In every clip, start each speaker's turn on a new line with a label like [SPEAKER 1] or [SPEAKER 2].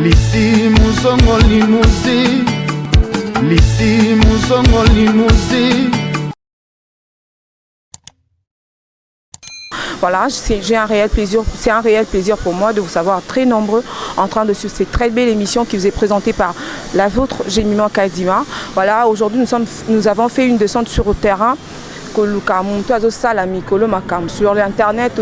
[SPEAKER 1] Lisi Muzongo Limousi, Lisi Muzongo Limousi.
[SPEAKER 2] Voilà, c'est un réel plaisir pour moi de vous savoir très nombreux en train de suivre cette très belle émission qui vous est présentée par la vôtre, Jemima Kadima. Voilà, aujourd'hui nous avons fait une descente sur le terrain. Sur l'internet,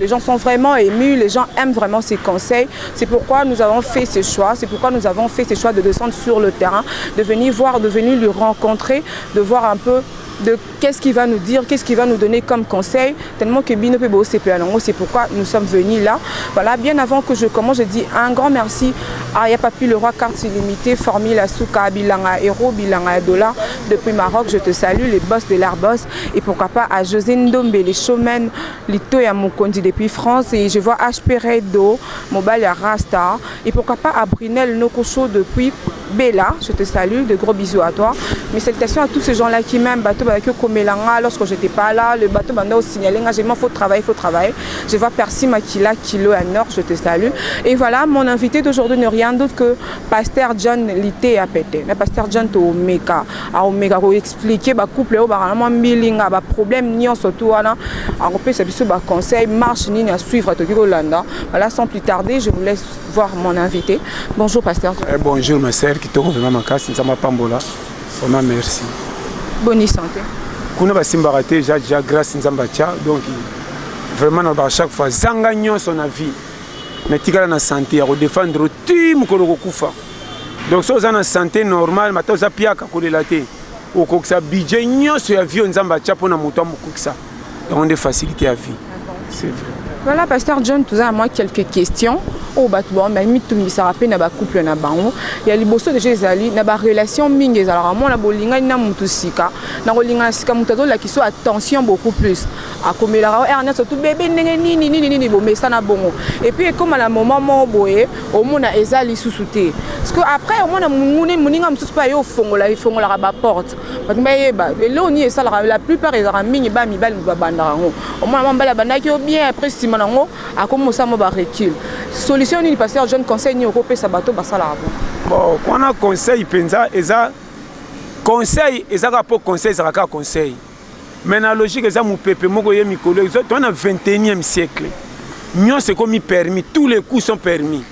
[SPEAKER 2] les gens sont vraiment émus, les gens aiment vraiment ces conseils. C'est pourquoi nous avons fait ce choix, de descendre sur le terrain, de venir voir, de venir le rencontrer, de voir un peu de qu'est-ce qu'il va nous dire, qu'est-ce qu'il va nous donner comme conseil, tellement que Bino Pebo c'est pourquoi nous sommes venus là. Voilà, bien avant que je commence, je dis un grand merci à Yapapi le roi carte illimitée, Formule Asuka, Bilanga Héros, Bilanga Dollar, depuis Maroc, je te salue, les boss de l'Airbus, et pourquoi pas à José Ndombe, les showmen, Lito et à Mokondi depuis France, et je vois HP Redo, Mobile et Rasta, et pourquoi pas à Brunel Nokocho depuis Bella, je te salue, de gros bisous à toi. Mes salutations à tous ces gens-là qui m'aiment, bateau Komelanga, lorsque je n'étais pas là, le bateau m'a signalé, il faut travailler. Je vois Percy Makila, Kilo à Nord, je te salue. Et voilà, mon invité d'aujourd'hui n'est rien d'autre que Pasteur John Lité à pété. Le Pasteur John to Omega, à Omega, pour expliquer, couple, problème, ni surtout, on peut s'habituer, conseil, marche, ni à suivre à Tokyo Landa. Voilà, sans plus tarder, je vous laisse voir mon invité. Bonjour, Pasteur.
[SPEAKER 3] Bonjour, ma sœur. Qui te revient ma casse, nous sommes Pambola. Vraiment merci.
[SPEAKER 2] Bonne santé.
[SPEAKER 3] Kuna basimba raté déjà grâce Nzambacha donc vraiment à chaque fois zangagnon son avis. Mais tigala na santé à défendre tout mukolo kufa. Donc so za na santé normale matoza piaka kolelate. Okoksa budget nyonso ya vie Nzambacha pona muto mukuksa. Donc on des facilités à vie. C'est vrai.
[SPEAKER 2] Voilà, Pasteur John, tu as à moi quelques questions. Oh, bah, tu vois, mais tout le monde na ba couple na bango. Il y a les bossos de Jézali, na ba relation mingi. Alors, moi, na bolinga na mutusika. Na bolinga sika mutazo la qui soit attention beaucoup plus. À comme la rare, surtout bébé ni bon, mais ça na bongo. Et puis, comme à la moment mon boé, au monde na ezali sous-souté. Parce que après, au monde na muninga mutus pas yo fongo la ba porte. Mais bah, là on y est ça la plupart ils ont mingi ba mi bal ba bandarango. Au moins bala banda qui bien après si manango a comme ça mo ba recul. Solution ni Pasteur John conseil ni Europe sa bateau basala
[SPEAKER 3] bon on a conseil penza eza conseil ezaka po conseil ezaka conseil mais na logique eza mu pepe moko ye mikolo on a 21e siècle nyon c'est comme permis tous les coups sont permis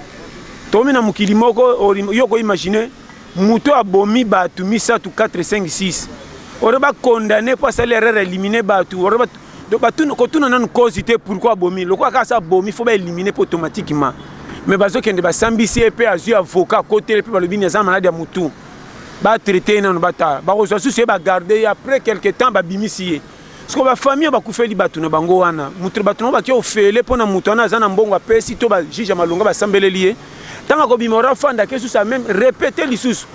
[SPEAKER 3] to mina mukili moko yoko imaginer muto abomi batu misa tu 4 5 6 on va condamner pour ça l'erreur éliminer batu on va donc quand on a une causité pourquoi abomi le quoi ka ça abomi faut ba éliminer automatiquement. Mais bazo kende ba sambisi epé azu avocat côté puis ba le bini za malade ya mutu ba traiter na bata ba ko so ba garder après quelque temps ba bimisi parce que ba famille ba kufeli batu na bango wana mutu batu ba ki ofele pona mutu na za na mbongo apesi to ba juge malonga ba sambele lié tanga ko bimora fanda ke ça même répéter lisusu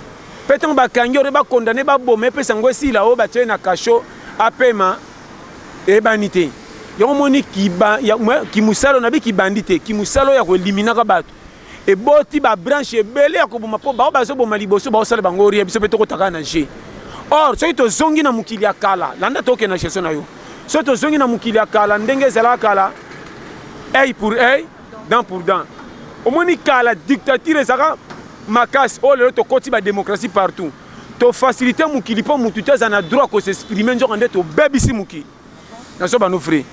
[SPEAKER 3] peton ba kangyo ba condamner ba bomé pesa ngwesi la o ba tena kasho apema e banité. Il y a un monde qui musalo na bi qui bandité qui musalo ya ko éliminer ka bato et boti ba branche belé ko boma po ba bazo boma liboso ba osala bango ria biso petoko taka na je or so to zongi na mukili ya kala landa toke na cheso na yo so to zongi na mukili ya kala ndenge zala kala œil pour œil dent pour dent au moni kala dictature zaka makas o le to koti ba démocratie partout to faciliter mukili po mutu teza na droit ko s'exprimer njo ndé to bebisi mukili na so ba no frère.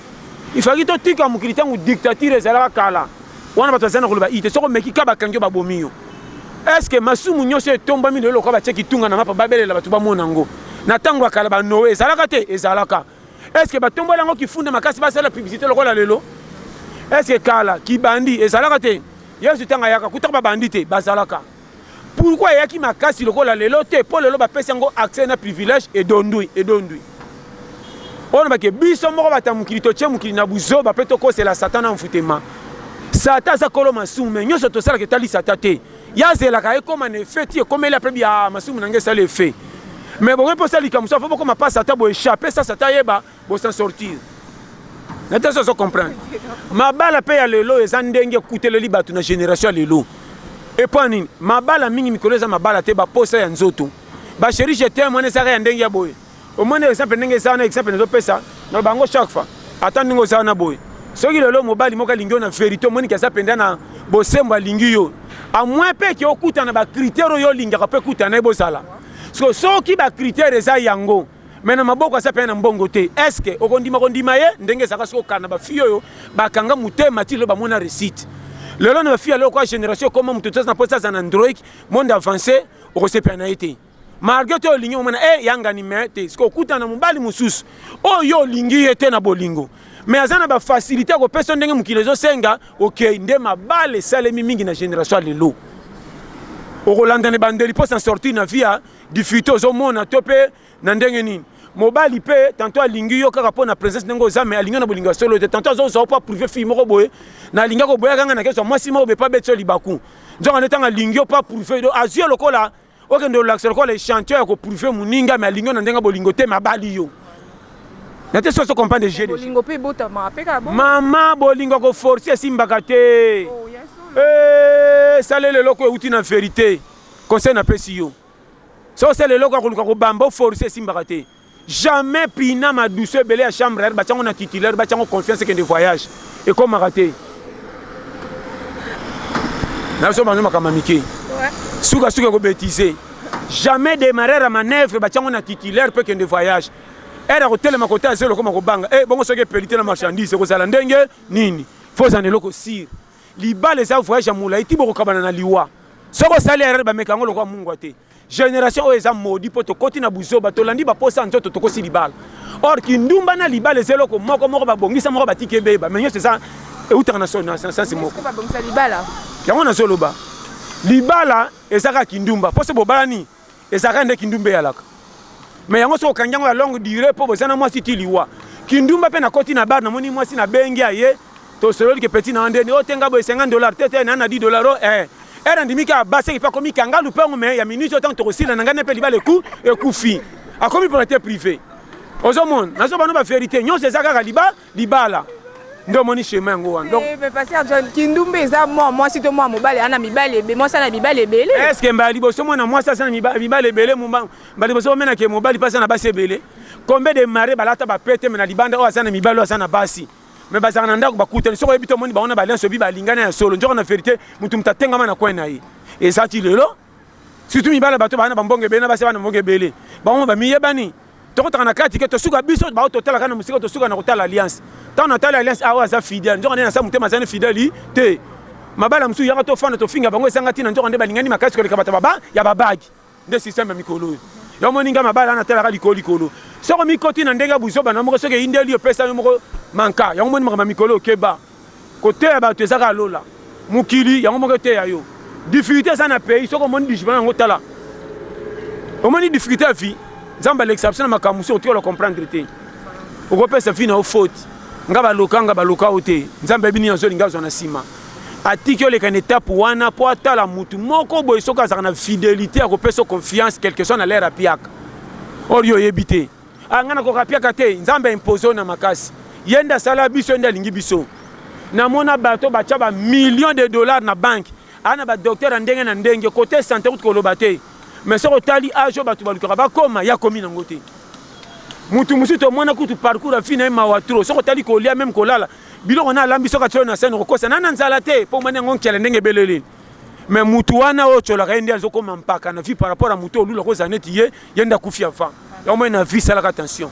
[SPEAKER 3] Il faut que tu aies un critère de dictature et ça kala. On a besoin de le ite soko meki kaba kanjo ba bomio. Est-ce que masumu nyose tomba mi lelo ko ba cheki tunga na mapa babele la batu ba monango. Na tango kala ba noé ezalaka te ezalaka. Est-ce que ba tomba lango ki funda makasi ba sala publicité lokola lelo? Est-ce que kala ki bandi ezalaka te? Yesu tanga yaka kutaka ba bandité bazalaka. Pourquoi yaki makasi lokola lelo te po lelo ba pesa ngo accès na privilège et dondui. On a que biso moko batamukili to tche mukili na buzo ba peto ko c'est la satan en futema satan za kolo masume nyoso to sala ke tali satate ya zela ka e comme en effet ti comme la première masume nangé ça le fait mais bon pour ça likamuso faut pas pas satan bo échapper ça satan yeba bo s'en sortir n'était ça comprendre mabala pe ya lelo ezandenge kutele libatu na génération lelo et pas nini mabala mingi mikoleza mabala te ba posa ya nzoto ba chéri j'étais moi ne ça rien ndenge ya boye au moins exemple ndenge ça na exemple ne pesa na bango chaque fois attendre ngo ça na boy soki lelo mobali moko alingi yo na vérité omoni kaza penda na bosembo alingi yo a moins mpe ke okutana bacritère oyo olingaka mpe kutana ye bozala soki bacritère eza yango me na maboko aza mpe na mbongo te estce okondima ye ndenge ezalaka soki okana bafille oyo bakanga motema ti lelo bamona réussite lelo na bafille aloko ya génération ekoma moto toza na mposa aza na android monde avancé okosepela na ye te malgré te olingi omona yangani me te soki okutana na mobali mosusu oyo olingi ye te na bolingo mais aza na bafacilité ya kopesa ndenge mokili ezosenga okei nde mabala esalemi mingi na génération ya lelo okolanda na bandeli mpo sa sortir na vie ya difficulté ozomona to mpe na ndenge nini mobali mpe tanto alingi yo kaka mpo na présence ndenge oza me alingi na bolingo ya solo te tanto azozwa mpo aprouve fille moko boye na alingi akoboyaka nga na keswa mwasi moko boye mpa beti yo libaku nzonga nde ntango alingi yo mpo aprouve azwi yo lokola okende olakisa lokola échantillon ya koprouve moninga me alingi yo na ndenge bolingo te me abali yo na te soso comprendre de
[SPEAKER 2] bolingo pe botama apeka bon
[SPEAKER 3] mama bolingo ko forcer esimbaka te salele loko euti na vérité conseil na pesi yo so salele loko akoluka kobamba forcer esimbaka te jamais pina ma douceur belé à chambre ba tiango na titulaire ba tiango confiance que de voyage et comme raté na so banzo makamamiki suka ko bêtiser jamais démarrer à manœuvre ba tiango na titulaire peut que de voyage era kotelema kota zelo koma kobanga bongo soki pelité na marchandise kozala ndenge nini faut en eloko sir libala eza voyage ya mula iti bokokabana na liwa soko sali erreur bamekango lokwa mungu te génération oyo eza modi po tokoti na buzoba tolandi baposa nzoto tokosi libala or kindumba na libala eza eloko moko babongisa moko batiki ebeba mais nyonso eza eutaka na sansi moko yango nazoloba libala ezaka kindumba mpo se bobalani ezaka nde kindumba eyalaka mais yango so kanyango ya longue durée po bozana mwasi ti liwa kindumba pe na koti na bar na moni mwasi na bengi aye to sololi ke petit na ndeni o tenga bo $50 tete na $10 era ndimika base ki pa komi kanga lupengo me ya minute autant to kosila na ngane pe libale ku ekufi akomi propriété privée ozomon nazo bano ba vérité nyonso ezaka libala ndo moni chemin yango wana donc
[SPEAKER 2] mais pasteur John kindumba eza moi si to moi mobali ana mibale be moi sana mibale ebele
[SPEAKER 3] est-ce que mbali boso mona moi sana mibale ebele mbali boso mena ke mobali pasa na basi ebele combien de mari balata ba pete mena libanda o asana mibale o asana basi mais bazaka na ndako bakutani soko ebito moni baona balenso bi balingana ya solo njoko na vérité mutu mutatenga na kwena yi ezati lelo surtout mibale bato bana bambonge bena basi bana mbonge ebele bango ba miyebani tokotaka na kati ke tosuka biso bao totala kana musika tosuka na kotala alliance tant na tala alliance awa za fidèle njoko na sa mutema zane fidèle te mabala musu yaka to fana to finga bango esanga tina njoko nde balingani makasi koleka bata baba ya babagi nde système mikolo yo moninga mabala na tala likolo soko mikoti na ndenge buzoba na moko soki indeli yo pesa moko manka yango moni makama mikolo okeba kote ya bato ezaka lola mukili yango moko te ya yo difficulté eza na pays soko omoni difficulté yango tala omoni difficulté ya vie nzambe l'exception na makambo mosusu otikala comprendre te okopesa vie na yo faute nga baloka o te nzambe ebini azolinga azwa na nsima atiki oleka na étape wana mpo atala mutu moko boye soki azalaka na fidélité akopesa confiance quelque soit na lere apiaka oyo oyebi te nga nakoka apiaka te nzambe impose na makasi ye nde asala biso ye nde alingi biso namona bato batya $millions na banke ana badokter ya ndenge na ndenge kote santé kuti koloba te mais soki otali age oyo bato balukaka bakoma ya komi nango te mutu mosusu tomona kutu parcours ya fi na ye mawa tro soki otali kolia meme kolala biloko na alambi soki atyo na sene kokosa nana nzala te mpo moni yango nkele ndenge ebelele mais mutu wana oyo tyolaka ye nde azokoma mpaka na vie par rapport à mutu olula kozala neti ye nde akufi avant yango na vie salaka attention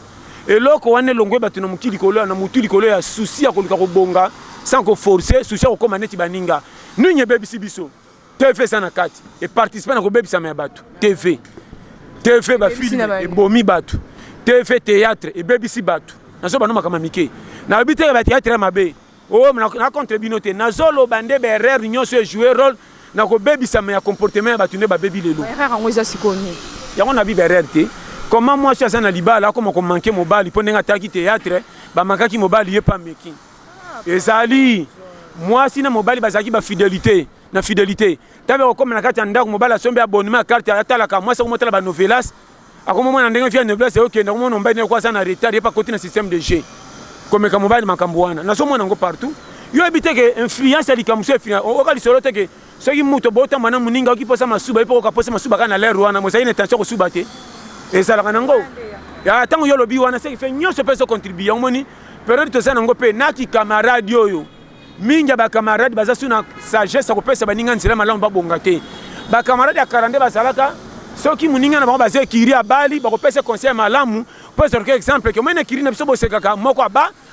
[SPEAKER 3] eloko wana elongo bato na mokili likolo na mutu likolo ya souci ya koluka kobonga sans koforce souci ya kokoma neti baninga nini ebebisi biso tv eza na kati eparticipe na kobebisama ya bato tv bafilme ebomi bato tv théâtre ebebisi bato nazo bano makama mike nayebi te batéâtre ya mabe na contre bino te nazoloba nde baerreur nyonso ejouer rôle na kobebisama ya comportement ya bato nde babebi lelo yango nabi baerreur te comment moi si aza na libala akoma komanke mobali mpo ndenge ataki théâtre bamakaki mobali ye pa meki ezali mwasi na mobali bazalaki bafidélité na fidélité tabe okoma na kati ya ndako mobali asombi abonnement ya carte atalaka mwasi akomotala banovelas akomomona ndenge fia novelas okende akomona mobali neko aza na retard ye pa koti na système de jeu komeka mobali makambo wana nazomona yango partout yo yebi te ke influence ya likambo so oka lisolo te ke soki mutu botamba na moninga oki posa masuba ye mpo okaposa masuba kaka na lere wana mozali na intention kosuba te ezalaka nango ntango yo olobi wana seki fe nyonso mpe so contribue yango moni période toza nango pe naki camarade yoyo mingi ba camarade baza suna sagesse ko pesa baninga nzela malamu ba bonga te ba camarade ya 42 basalaka soki muninga na bango baze kiri abali ba ko pesa conseil malamu pour ce exemple que mena kiri na biso bosekaka moko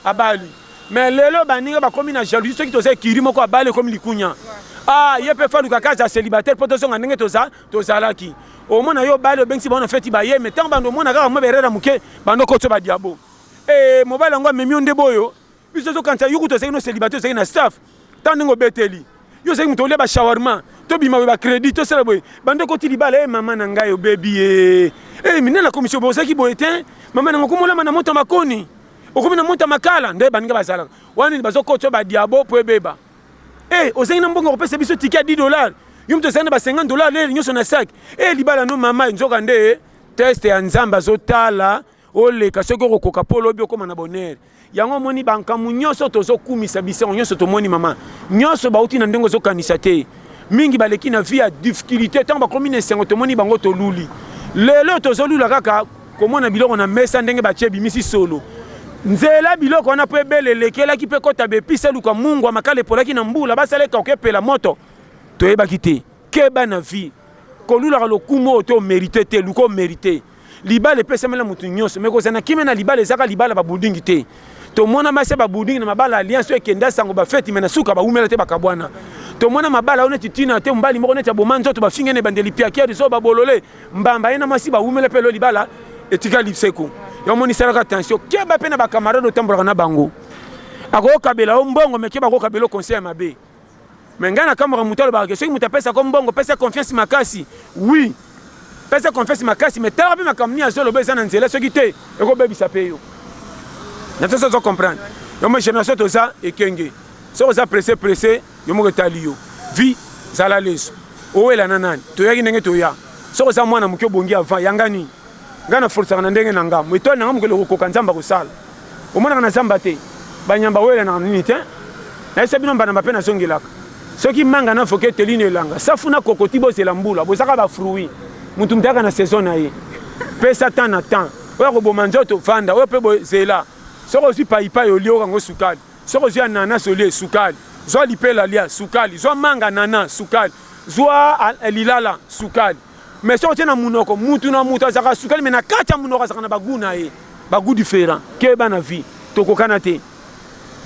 [SPEAKER 3] abali mais lelo baninga ba komi na jalousie soki toza kiri moko abali comme likunya ah yepe fa lukaka za célibataire pour tozo ngenge tozalaki au mona yo bali obengisi ba on fait ba ye mais tant bando mona kaka mo berera muke bando ko to ba diabo mobile ngo memi onde boyo biso zo kanta yuko to sey no célibataire sey na staff tandingo beteli yo sey muto le ba shawarma to bima ba crédit to sela boy bande ko tili bala mama na ngai o baby mina la commission bo saki boy te mama na ngokumola mana moto makoni okomi na moto makala nde baninga bazala wani bazo ko to ba diabo po beba o sey na mbongo ko pesa biso ticket $10 yo mto sey na ba $50 le nyoso na sac libala no mama nzoka nde test ya nzamba zo tala ole kasoko kokoka polo bio koma na bonheur yango moni bankamu nyonso tozo kumisa bisengo nyonso to moni mama nyonso bauti na ndengo zo kanisa te mingi baleki na vie ya difficulté tant ba commune sengo to moni bango to luli lelo tozo lula kaka komona biloko na mesa ndenge ba chebi misi solo nzela biloko na pe bele lekela ki pe kota be pisa luka mungu amakale polaki na mbula basale ka okepela moto to eba kite keba na vie kolula lo kumo to mérité te luko mérité libala pesa mela mutu nyonso mais ko sana kimena libala ezaka libala ba budingi te to mona mase ba budingi na mabala alliance ekenda sango ba feti mena suka ba umela te bakabwana to mona mabala one titina te mbali moko ne tabo manzo to ba fingene bandeli piakia so ba bolole mbamba ina masi ba umela pe lo libala etika lipseko yo moni sala attention keba pe na ba camarade tambola na bango ako kabela mbongo mekeba ko kabelo conseil mabe mengana kamera mutalo ba ke soki mutapesa ko mbongo pesa confiance makasi oui pesa confiance makasi mais tala pe makamni azolo beza na nzela soki te eko bebisa pe yo na tso zo comprendre yo mo génération to za ekenge so za pressé yo mo retali yo vi zala leso owela nanani to yaki ndenge to ya so za mwana mukyo bongi avant yangani ngana força na ndenge na ngam mito na ngam ko ko kanzamba ko sala o mona na zamba te banyamba wela na nini te na sebino mbana mbape na zongelaka soki manga na foke teline langa safuna kokoti bo zelambula bo saka ba fruit mutu mtaka na saison na ye pesa temps na temps oya ko bomanzo to fanda oya pe bo zela soko si paipa yo lio kango sukali soko si anana solie sukali zo lipela lia sukali zo manga nana sukali zo lilala sukali mais soko tena munoko mutu na mutu azaka sukali mais na kata munoko azaka na baguna ye bagu différent ke bana vie to kokana te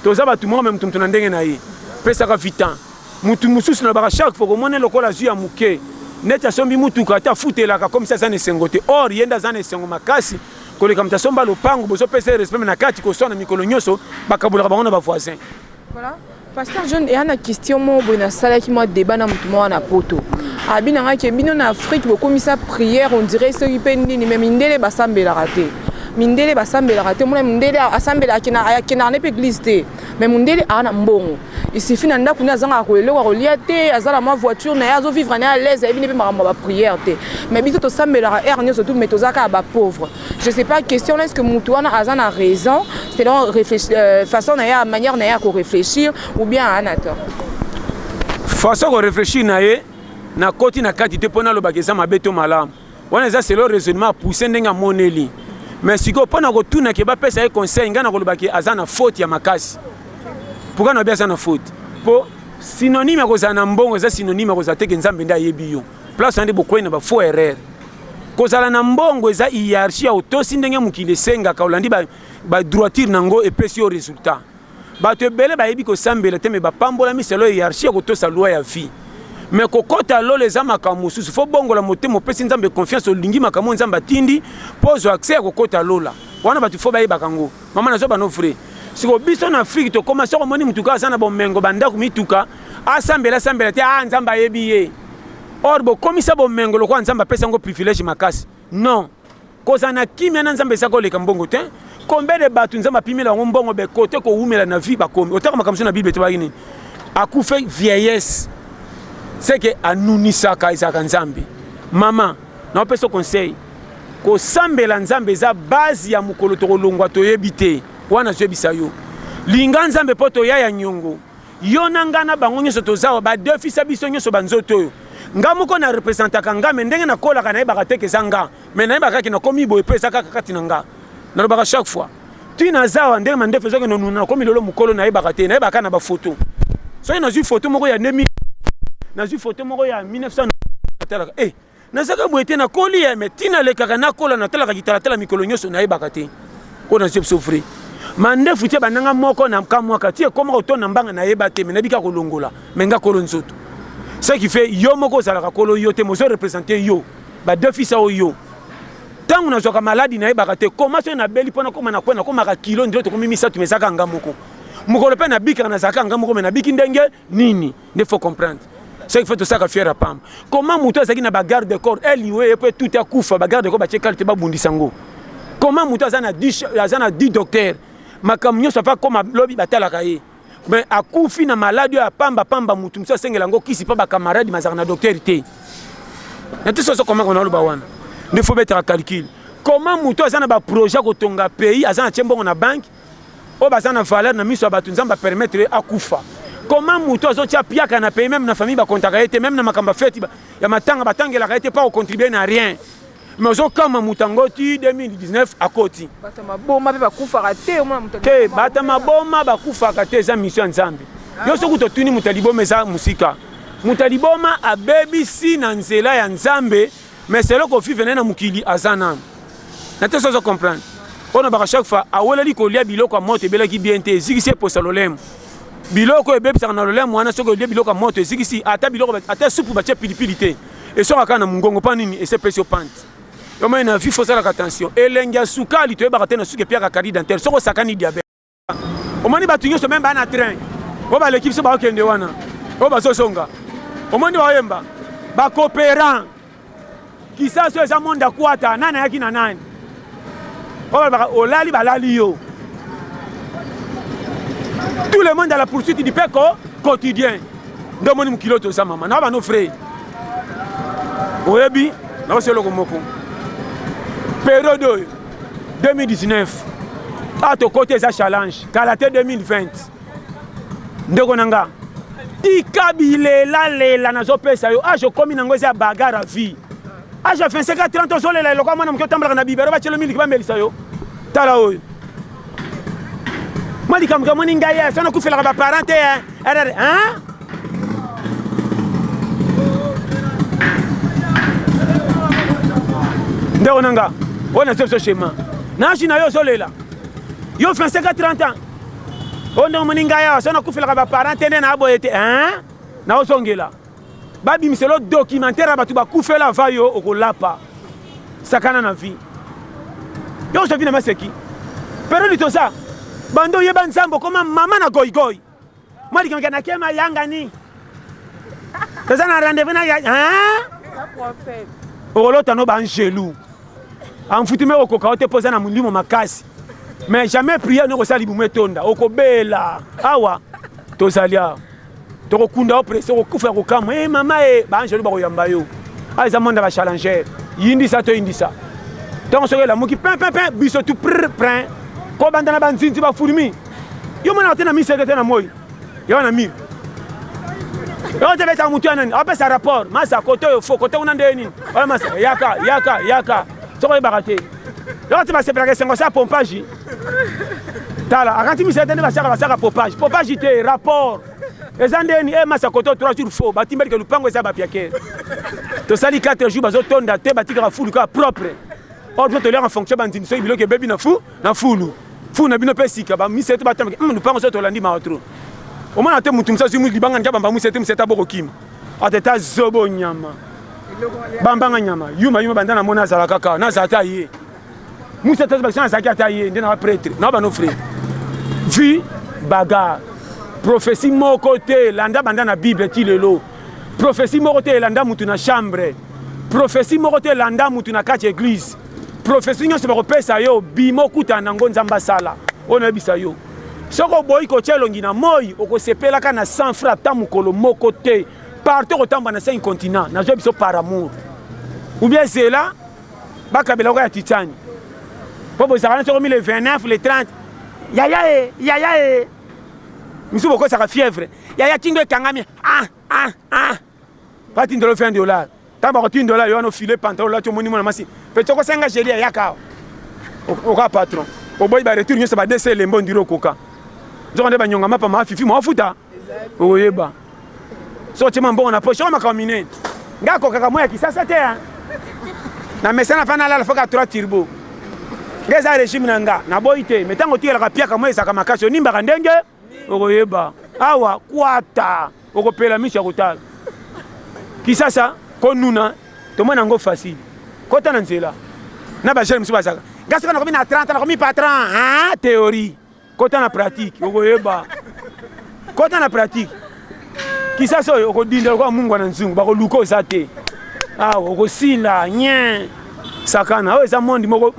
[SPEAKER 3] to za batu mo même mutu na ndenge na ye pesa ka vitan mutu mususu na baka chaque fois ko mone lokola zu ya muke neta sombi mutuka ta futelaka comme ça ne sengote or yenda zane sengo makasi koleka mtasomba lopango bozo pesa respect na kati ko sona mikolo nyoso bakabulaka bango na ba voisin.
[SPEAKER 2] Voilà. Pasteur John, il y a une question mo bona sala qui moi débat na mutu mo na poto. Abina nga ke bino na Afrique bo komisa prière on dirait ce qui pendi ni même indele basambela raté. Mindele basambela raté mo mindele asambela kina ne pe église te. Mais mindele ana mbongo. Il suffit nanda kuna zanga ko le wa lia te azala ma voiture na yazo vivre na à l'aise et bino pe ma prière te. Mais bito to sambela ernia surtout metozaka ba pauvre. Je sais pas question est-ce que mutuana azana raison, c'est donc réfléchir façon na ya manière na ya ko réfléchir ou bien ana tort.
[SPEAKER 3] Façon ko réfléchir na ye na koti na kati te pona lo bageza mabeto malam. Wana za c'est le raisonnement pousser ndenga moneli. Mais siko pona ko tuna ke ba pesa e conseil ngana ko lo baki azana faute ya makasi. Pourquoi na bien sana faute? Po synonyme ko zana mbongo za synonyme ko za teke nzambe nda yebi yo. Place ande bokwe na ba faux erreur. Kozala na mbongo eza hiérarchie otosi ndenge mukile senga ka olandi ba droiture nango epesi yo résultat. Ba te bele ba yebi ko sambela te me ba pambola miselo hiérarchie ko tosa loi ya vie. Mais kokota lo les amakamu susu fo bongo la motemo pesi nzambe confiance olingi makamu nzamba tindi pozo accès kokota lola. Wana batu fo ba yeba kango. Mama na zo ba no frère. Siko biso na Afrique to koma soko moni mutuka sana bomengo banda kumituka asambela te nzamba yebi ye. Or bo komisa bo mengo lo kwa nzamba pesa ngo privilège makasi. Non. Koza na kimia na nzamba sako le kambongo te. Combien de batu nzamba pimela ngo mbongo be kote ko umela na vie ba komi. Otaka makamso na Bible te ba yini. Akufe vieillesse. C'est que anunisa ka isaka nzambe. Maman, na pesa conseil. Ko sambela nzambe za base ya mukolo to longwa to yebite. Wana zebisa yo. Linga nzambe poto ya nyongo. Yo nangana bango nyoso to zawa ba defisa biso nyoso banzoto yo. Ngamuko na representaka ngame ndenge na kola kana ibaka teke zanga mais na ibaka kina komi boye pesa kaka kati nanga na lobaka chaque fois tu nazawa ndenge mandefu ezoke nonuna komi lelo mokolo nayebaka te nayebaka na bafoto soki nazwi foto moko ya 2000 nazwi foto moko ya 1900 natalaka nazaka boye te nakoli ye me ntina lekaka nakola natalaka kitalatala mikolo nyonso nayebaka te oyo nazwi biso vrai mandefu tie bandanga moko na kamwaka tie komaka otonda mbanga nayeba te me nabika kolongola me nga kolo nzoto ce qui fait yo moko ozalaka kolo yo te mozo représente yo ba2 fils oyo tangu nazwaka maladi nayebaka te koma soki nabeli mpona koma na kwena komaka kilo ndiro tokomi misatu mezaka nga moko mokolo mpe nabikaka nazalaka nga moko me nabiki ndenge nini nde faut comprendre ce qui fait tosaka fiere apamba comment moto azalaki na bagarde de corps eliwe ye mpe tout akufa bagarde de corps batie kali te babundisa ngo comment moto aza na 10 docteur makambo nyonso afa koma lobi batalaka ye mais akufi na maladi oyo apambapamba mutu mosusu asengela ngo kisi mpa bakamaradi mazalaka na docteur te na te soso komaka na oloba wana nde faut betaka calcul comment moto aza na baprojet kotonga pays aza na tie mbongo na banke oyo baza na valeur na miso ya bato nzambe apermettre akufa comment moto azotia piaka na pays même na famille bakontaka ye te même na makambo feti ya matanga batangelaka ye te mpa kocontribue na rien mais ozokama moto yango ti 2019 akoti
[SPEAKER 2] bato maboma mpe bakufaka te
[SPEAKER 3] te bato maboma bakufaka te eza mission ya nzambe yo soki totuni moto ya liboma eza mosika moto ya liboma abebisi na nzela ya nzambe mais seloko ofive naye na mokili aza nanu na te sozo comprendre mpona baka chaque fois aweleli kolia biloko ya moto ebelaki bien te ezikisi eposa lolemo biloko oyo ebebisaka na lolemo wana soki olia biloko ya moto ezikisi ata supu batie pilipili te esokaka na mongongo mpa nini esepesi opante yo moi na vie fosalaka attention elenge ya sukali toyebaka te na suki epiaka kari dentaire soki osakani diabete omoni bato nyonso meme baa na train oyo baleki biso bakokende wana oyo bazosonga omoni baoyemba bacoopérant kisaso eza monde akwata nani ayaki na nani oyo balobaka olali balali yo tout le monde à la poursuite du peko quotidien nde omoni mokili toza mama na bano frère oyebi naoseloko moko période oyo 2019 atokoti eza challenge kala te 2020 ndeko na nga tika bilela nazopesa yo age okomi nango eza ya bagara vie age ya 25-30 ozolela eloko mwana moki otambolaka na bibero batielo miliki bamelisa yo tala oyo mwa likambo moni ngai ye soki nakufelaka baparent te ndeko na nga oyo nazo biso chema nashi na yo ozolela yo 25-30 ans oyo ndenge moni ngai awa soki nakufelaka baparent te nde naaboye te naozongela babimiselo documentaire ya bato bakufela ava yo okolapa sakana na vie yo ozovi na maseki periode toza bando oyeba nzambe okoma mama na goigoy mwa likamika nakema yangani toza na rendez-vous na okolota no baangelou amfuti me okoka o te mpoza na molimo makasi mais jamais priere nokosala libumu etonda okobela awa tozali awa tokokunda oprese okokufa kokamwa mama baangelou bakoyamba yo eza monde ya bachallenger yindisa to yindisa ntango soki elamuki pin biso tu prin ko banda na banzinzi bafulumi yo mona te na miseke te na moi yo na mire yo te betaka mutu ya nani apesa rapport masa kote oyo fo kote kuna nde nini oyo masa yaka soko oyebaka te yo te basepelaka esengo sa pompage tala akanti miseke te nde basaka pompage te rapport eza ndeni masa kote 3 jours fo batimbelike lupango eza bapiakere tosali 4 jours bazotonda te batikaka fulu kaka propre or biso toliaka fonction banzindi soki biloko ebebi na fulu fu na bino mpe sika bamisete batambaki lupango so tolandi mawa tro omona te mutu mosusu libanga nika bamba musete abokokima ateta zobo nyama bambanga nyama yuma banda namoni azala kaka nazala ta ye musete bakisi nazalaki ata ye nde na bapretre na bano frère vie bagarre prophétie moko te landa banda na bible ti lelo prophétie moko te elanda mutu na chambre prophétie moko te elanda mutu na kati église prophétie nyonso bakopesa yo bima okutana nango nzambe asala oyo nayebisa yo soki oboyi kotia elongi na moi okosepelaka na 100 francs ata mokolo moko te partout kotambola na 5 continent nazwa biso par amour ou bien zela bakabela oko ya titani mpo bozalaka na soki le 29 le 30 yaya misu bokosaka fièvre yaya tingo ekangami batindelo $20 ntango bakotindola yo wana ofile pantalon lati omoni mwana masi mpe tokosenga geli ayaka oka patron au boy ba retour nyo sa ba dese lembo ndiro koka nzonde ba nyonga mapa ma fifi mo futa oyeba so chema mbongo na poche ma kamine ngako kaka moya kisasa te na mesana fana la foka 3 turbo ngeza régime nanga na boite metango tira ka pia ka moya saka makasho nimba ka ndenge oyeba awa kwata okopela misha kotala kisasa konuna tomona ngo facile kota na nzela na ba jeune msuba saka ngasi kana komi na 30 na komi patron théorie kota na pratique okoyeba kota na pratique kisasa oyo okodinda kwa mungu na nzungu bako luko zate awa okosila nye sakana oyo za monde moko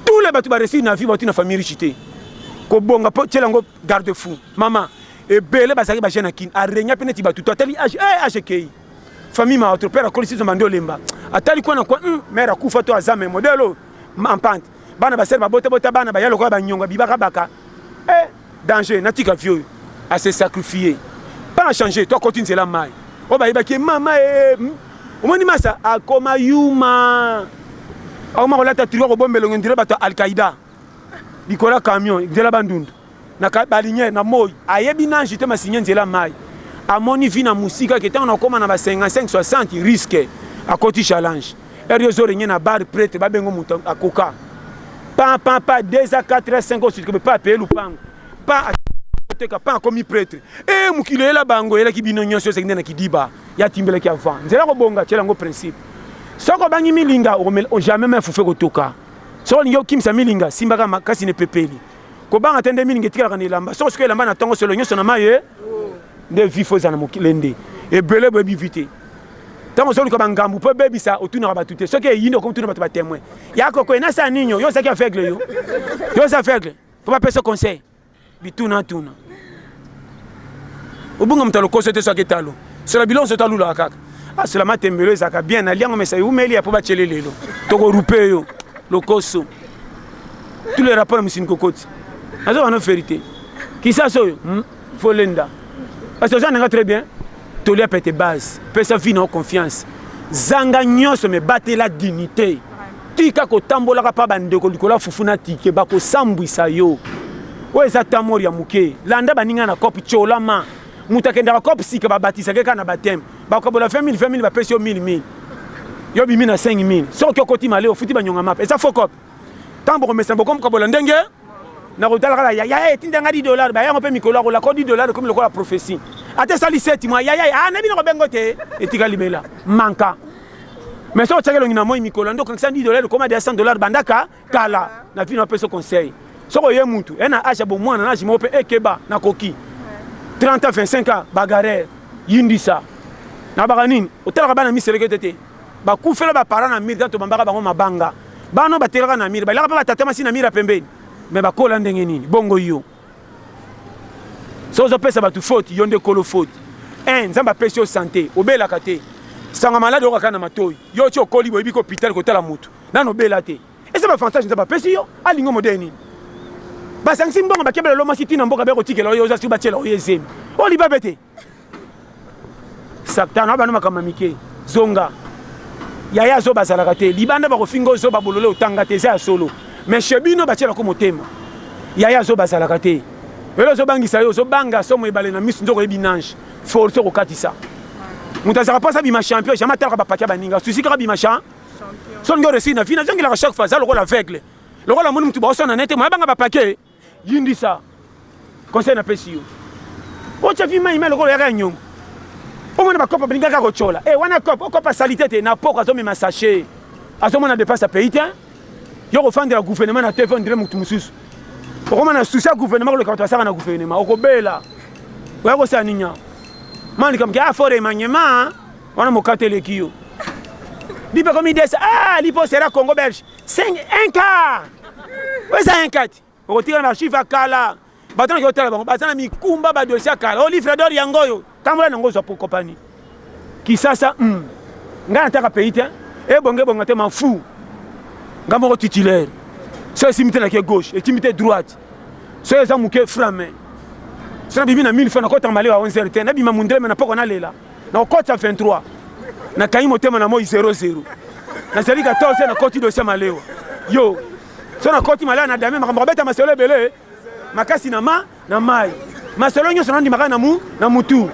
[SPEAKER 3] tous les batu ba réussir na vie batu na famille richité ko bonga po tchelango garde fou mama et belé basaki ba jeune kin arenya peneti batu totali HK famille ma autre père a collé mando lemba atali kwa na kwa mère akufa to azame modelo mampante bana ba serba bota bana ba yalo kwa ba nyonga bibaka baka danger natika vieux à se sacrifier pas changer toi continue la mai o ba yeba ki mama omoni masa akoma yuma akoma kolata triwa ko bombelo ngindire bato Al-Qaïda bikola camion ndela bandundu na balinye na moy ayebi na jité masinye ndela mai amoni vina musika ke tanga koma na ba 55 60 risque à côté challenge eriozo renye na bar prêtre ba bengo muto akoka pas 2 à 4 à 5 aussi que pas payer lupango pas pas comme prêtre mukile la bango ela ki bino nyonso se ndena kidiba ya timbele ki avant nzela ko bonga tshela ngo principe soko bangi milinga o jamais me fufe ko toka soko ningo kimsa milinga simba ka makasi ne pepeli ko banga tende milinga tikala kana lamba soko soko lamba na tongo solo nyonso na maye de vifo za na mukilende e bele bebi vite tango solo ko bangambu pe bebi sa otuna ba tuté soko yindo ko tuna ba ba témoin yako ko ina sa ninyo yo sa ki aveugle yo sa aveugle ko ba pesa conseil bituna tuna obunga mtalo ko sote saki talo sala bilon so talo la kaka sala matembelo ezaka bien na liango mesa umeli ya po ba tshele lelo toko rupeyo lokoso tous les rapports misine kokoti azo wana vérité qui ça soyo folenda parce que ça n'est pas très bien toli a pété base pesa vie na confiance zanga nyonso me battre la dignité tika ko tambola ka pa bandeko likola fufuna tike ba ko sambwisa yo o eza tamori ya muke landa baninga na kopi cholama mutakenda ka kopi sika ba batisa ke kana batem ba ko bola 20 ba pesi yo 1000 yo bimi na 5000 so ko koti male o futi ba nyonga map eza fokop tambo ko mesa bokom ko bola ndenge na ko dala ya tindanga $10 ba ya ngope mikolo ko la ko $10 comme le ko la prophétie ate sali 7 mois ya na bino ko bengote etika libela manka mais so tshakelo ngina moi mikolo ndo ko $100 comme $100 bandaka kala na vino peso conseil soko ye mutu ena acha bo mwana na jimo pe ekeba na koki 30 à 25 ans bagarre yindisa na baganini otela bana miseleke tete ba kufela ba parana na miri to bambaka bango mabanga bano batelaka na miri balaka ba tatama sina mira pembeni mais bakola ndenge nini bongo yo so zo pesa ba tu faute yonde kolo faute nzamba pesa yo santé obela kate sanga malade okaka na matoyi yo ti okoli boyebi ko hôpital ko tala mutu nano obela te ese ba fantasme nzamba pesa yo alingo modeni basangisi mbongo bakebela lo masi tina mboka beko tikela yo za suba tshela oyezemi oli babete satana bana makama mike zonga yaya zo bazalaka te libanda bako fingo zo babolole otanga te za solo mais chebino batshela ko motema yaya zo bazalaka te elo zo bangisa yo zo banga somo ebale na misu ndoko ebinange force ko katisa mutazaka pasa bima champion jamais talaka bapakia baninga susika bima champion son ngo resina fina zangila chaque fois za lokola aveugle lokola moni mutu baosana nete mo banga bapakia yindisa conseil na pesi yo ocha vima ime lokola ya nyongo omona bakopa bingaka ko chola wana kopa salité te na poko azo mema sachet azo mona dépasse a pays te yo ko fandela gouvernement na téléphone dire mutu mususu okoma na souci gouvernement ko le saka na gouvernement okobela oya ko sa ninya mani kam ka fore manyema wana mokatele kiyo lipe comme idée lipo sera Congo belge 1 quart wesa 1 quart okotira na chiffre kala batana ko tala bango batana mikumba ba dossier kala o livre d'or yango yo tambola nango zo pour compagnie kisasa ngana taka pays te bonge bonga te man fou ngamo titulaire so simite na ke gauche et simite droite so eza muke frame so bibi na 1000 francs na kota male wa 11 te na bima mundele na poko na lela na kota 23 na kaimo tema na moi 00 na seri 14 na koti dossier malewa yo so na koti malaya na dame makambo beta masolo ebele makasi na mai masolo nyonso na ndimaka na mutu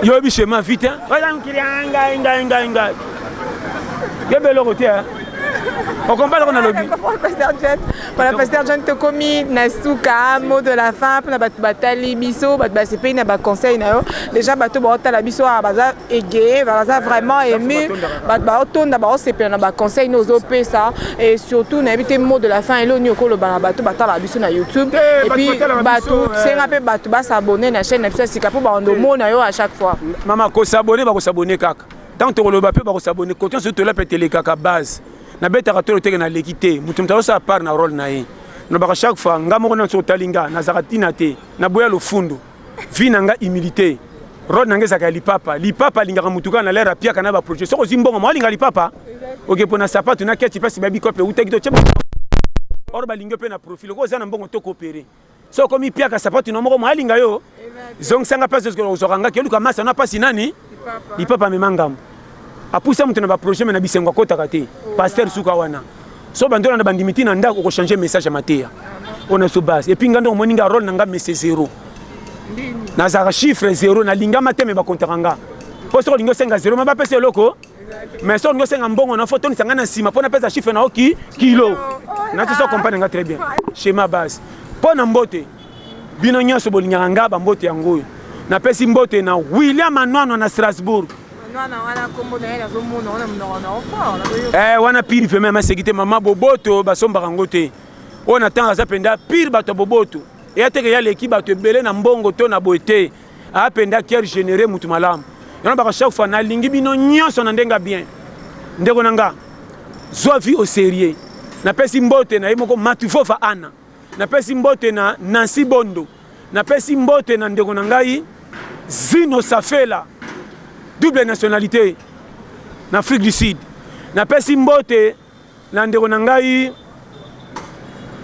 [SPEAKER 3] yobi chemin vite wala mkili nga gebelo kote on comprend qu'on a lobby.
[SPEAKER 2] Pasteur John Tokomi, Nasuka, mot de la fin, pour la batali biso, c'est pas une conseil na yo. Déjà bateau bota la biso a baza égé, baza vraiment ému. Bateau d'abord c'est pas na conseil nos op ça et surtout na éviter mot de la fin et l'oni ko le bateau bata la biso na YouTube et puis bateau c'est un peu bateau ba s'abonner na chaîne na sika pour ba ndomo na yo à chaque fois.
[SPEAKER 3] Maman ko s'abonner kaka. Tant que le bateau ba s'abonner côté sur la pétele kaka base. Na beta katolo teke na l'équité mutumta sa part na rôle na ye no ba chaque fois ngamo na so talinga na zakatina te na boya lo fundo vina nga humilité rôle na ngeza ka lipapa linga mutuka na lera pia kana ba projet so ko zimbongo mo linga lipapa OK pona sapatu na keti pasi babi kope utaki to cheba or ba linga pe na profil ko za na mbongo to coopérer so komi pia ka sapatu no mo linga yo zong sanga pasi ko zo kanga ke luka masa na pasi nani lipapa memangam apusa mutu na ba projet na bisengo kota kate pasteur suka wana so bandona na bandimiti na ndako ko changer message matea on so base et puis ngando moninga rôle nanga messe 0 na za chiffre 0 na linga mateme ba kontakanga poso ko lingo senga 0 ma ba pese loko mais so lingo senga mbongo na photo ni sanga na sima pona pesa chiffre na oki kilo na to so comprendre nga très bien schéma base pona mbote bino nyoso bolinga nga ba mbote yango na pesi mbote na William Anwano na Strasbourg. Wana pire fait même sécurité maman boboto basomba rangote on attend azapenda pire bato boboto et ateke ya l'équipe bato belé na mbongo to na boete apenda kier générer mutu malamu yana ba chaque fois na lingi bino nyonso na ndenga bien ndeko nanga zwa vie au sérieux na pesi mbote na yimoko matufofa ana na pesi mbote na Nancy Bondo na pesi mbote na ndeko nangai Zino Safela double nationalité en Afrique du Sud. Na pesi mbote na ndeko nangai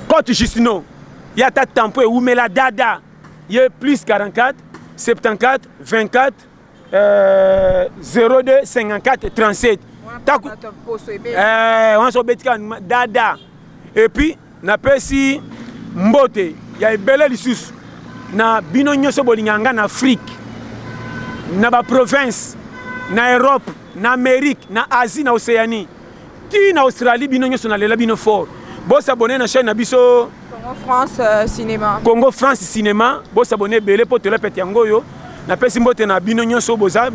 [SPEAKER 3] Côte Justino. Ya ta tempo ou mela dada. Ye plus 44 74 24 02 54 37. On so betika dada. Et puis na pesi mbote ya ebele lisusu na bino nyoso bolinganga na Afrique. Na ba province na Europe, na Amérique, na Asie, na Océanie. Ti na Australie bino nyoso na lela bino fort. Bo s'abonner na chaîne na biso
[SPEAKER 2] Congo France Cinéma.
[SPEAKER 3] Congo France Cinéma, bo s'abonner belé pour te la pete yango yo. Na pesi mbote na bino nyoso boza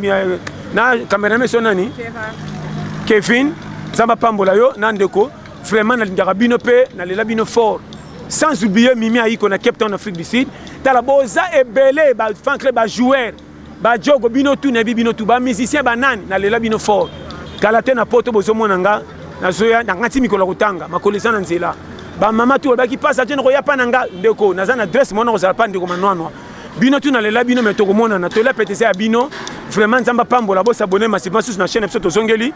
[SPEAKER 3] na cameraman so nani? Kevin Zamba Pambola yo na ndeko vraiment na lingara bino pe na lela bino fort. Sans oublier Mimi Aiko na Cape Town Afrique du Sud. Tala boza e belé ba fan club ba joueur. Ba jogo bino tu na bino tu ba musicien banani na lela bino fort kalate na poto bozo monanga na zoya na ngati mikolo kutanga makolisa na nzela ba mama tu ba ki passa teno ya pananga ndeko na za na dress mona ko za pa ndeko manwanwa bino tu na lela bino metoko mona na to la pété ya bino vraiment Nzamba Pambola bo s'abonner massivement sur na chaîne episode zongeli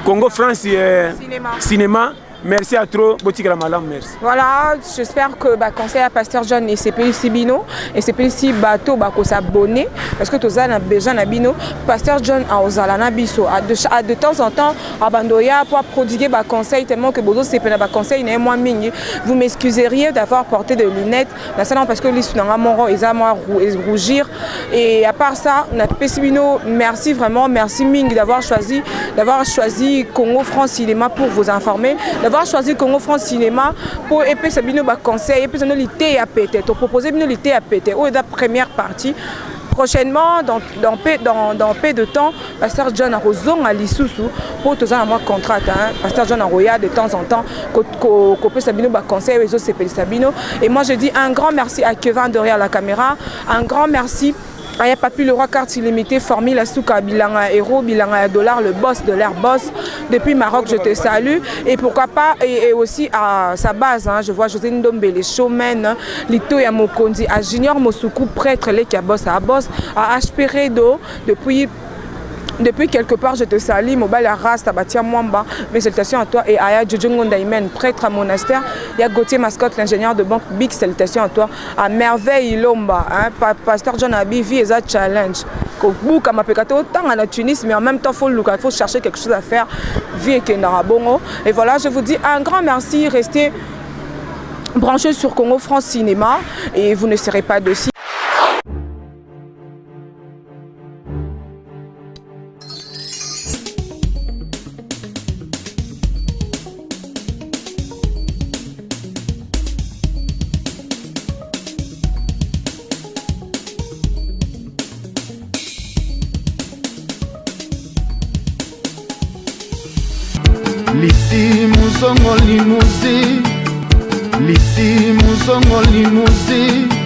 [SPEAKER 3] Congo France Cinéma. Merci à trop, Botikala Malam, merci.
[SPEAKER 2] Voilà, j'espère que conseil à Pasteur John et CPLC Bino et CPLC Bateau bako s'abonner parce que tous a besoin na Bino. Pasteur John a ozalana biso de temps en temps abandoya pour prodiguer conseil tellement que bozo CPLC conseil n'est moins mingi. Vous m'excuseriez d'avoir porté des lunettes, parce que les sunanga moro ils a moi rougir et à part ça, notre PC Bino, merci vraiment, merci mingi d'avoir choisi Congo France Cinéma pour vous informer. D'avoir choisi Congo France Cinéma pour épée sabino ba conseil épée no lité à péter to proposer bino lité à péter ou la première partie prochainement dans peu de temps Pasteur John Arozong à Lisusu pour tous un mois contrat Pasteur John Aroya de temps en temps copé sabino ba conseil les autres c'est sabino et moi je dis un grand merci à Kevin derrière la caméra, un grand merci à Papi le roi carte illimitée, formé la souka bilanga euro, bilanga dollar, le boss de l'air boss. Depuis Maroc, je te salue. Et pourquoi pas, et aussi à sa base, je vois José Ndombe, les showmen, Lito Yamokondi, à Junior Mosuku, prêtre, les qui a boss, à HP Redo, depuis quelque part, je te salue, Mobile Arras, Tabatia Mwamba, mes salutations à toi et à Djodjongo Ndaimen, prêtre à monastère. Il y a Gauthier Mascotte, l'ingénieur de banque, big salutations à toi. À Merveille Lomba, Pasteur John Abi, vie et challenge. bouka mapekato autant en Tunis, mais en même temps il faut chercher quelque chose à faire vie et Kenarabongo. Et voilà, je vous dis un grand merci, restez branchés sur Congo France Cinéma et vous ne serez pas de si.
[SPEAKER 1] Liti Muzongo Limousin, Liti Muzongo Limousin.